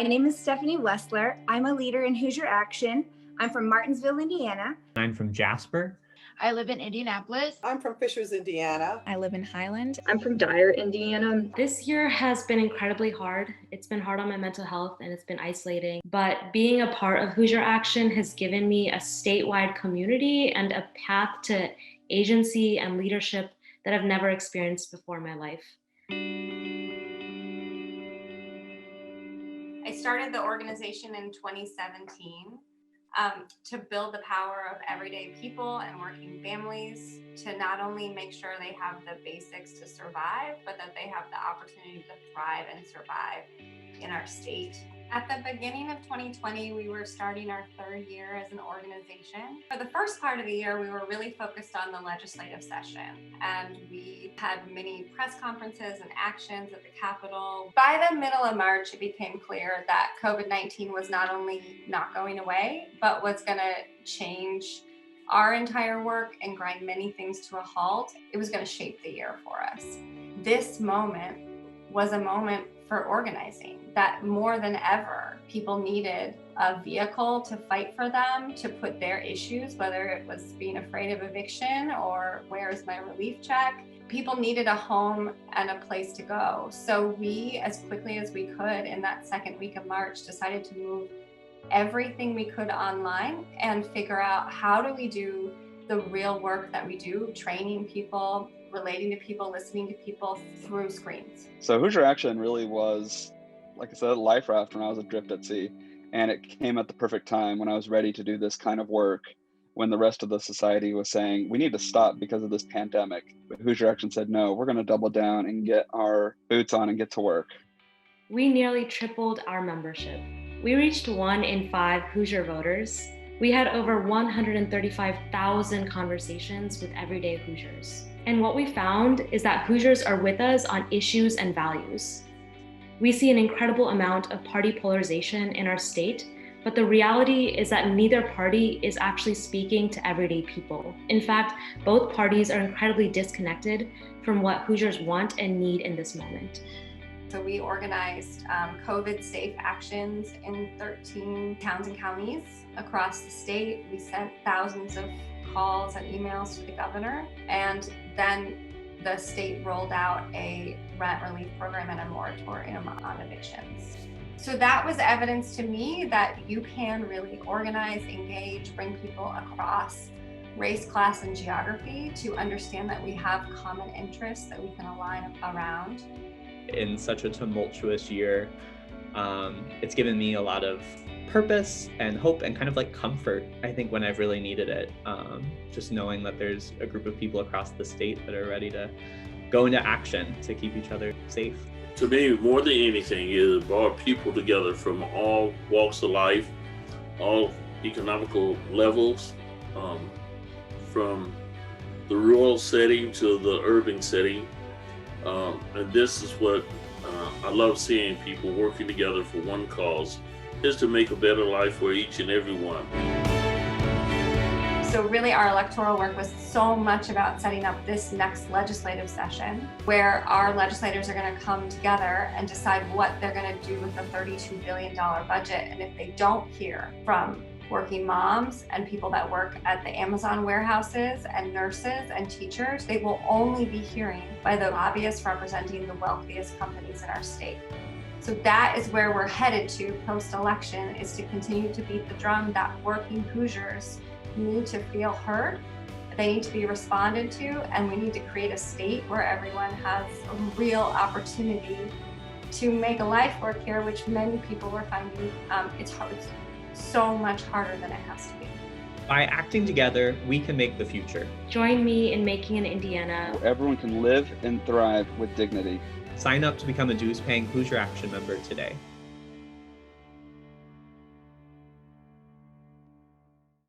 My name is Stephanie Westler. I'm a leader in Hoosier Action. I'm from Martinsville, Indiana. I'm from Jasper. I live in Indianapolis. I'm from Fishers, Indiana. I live in Highland. I'm from Dyer, Indiana. This year has been incredibly hard. It's been hard on my mental health and it's been isolating. But being a part of Hoosier Action has given me a statewide community and a path to agency and leadership that I've never experienced before in my life. I started the organization in 2017 to build the power of everyday people and working families to not only make sure they have the basics to survive, but that they have the opportunity to thrive and survive in our state. At the beginning of 2020, we were starting our third year as an organization. For the first part of the year, we were really focused on the legislative session, and we had many press conferences and actions at the Capitol. By the middle of March, it became clear that COVID-19 was not only not going away, but was going to change our entire work and grind many things to a halt. It was going to shape the year for us. This moment was a moment for organizing, that more than ever, people needed a vehicle to fight for them, to put their issues, whether it was being afraid of eviction or where's my relief check. People needed a home and a place to go. So we, as quickly as we could in that second week of March, decided to move everything we could online and figure out how do we do the real work that we do, training people, relating to people, listening to people through screens. So Hoosier Action really was, like I said, a life raft when I was adrift at sea. And it came at the perfect time when I was ready to do this kind of work, when the rest of the society was saying, we need to stop because of this pandemic. But Hoosier Action said, no, we're going to double down and get our boots on and get to work. We nearly tripled our membership. We reached 1 in 5 Hoosier voters. We had over 135,000 conversations with everyday Hoosiers. And what we found is that Hoosiers are with us on issues and values. We see an incredible amount of party polarization in our state, but the reality is that neither party is actually speaking to everyday people. In fact, both parties are incredibly disconnected from what Hoosiers want and need in this moment. So we organized COVID-safe actions in 13 towns and counties across the state. We sent thousands of calls and emails to the governor, and then the state rolled out a rent relief program and a moratorium on evictions. So that was evidence to me that you can really organize, engage, bring people across race, class, and geography to understand that we have common interests that we can align around. In such a tumultuous year, it's given me a lot of purpose and hope and kind of like comfort, I think, when I've really needed it. Just knowing that there's a group of people across the state that are ready to go into action to keep each other safe. To me, more than anything, it brought people together from all walks of life, all economical levels, from the rural setting to the urban setting. And this is what I love seeing, people working together for one cause, is to make a better life for each and every one. So really our electoral work was so much about setting up this next legislative session where our legislators are going to come together and decide what they're going to do with the $32 billion budget. And if they don't hear from working moms and people that work at the Amazon warehouses and nurses and teachers, they will only be hearing by the lobbyists representing the wealthiest companies in our state. So that is where we're headed to post-election, is to continue to beat the drum that working Hoosiers need to feel heard, they need to be responded to, and we need to create a state where everyone has a real opportunity to make a life work here, which many people are finding it's hard. It's so much harder than it has to be. By acting together, we can make the future. Join me in making an Indiana Where everyone can live and thrive with dignity. Sign up to become a dues-paying Hoosier Action member today.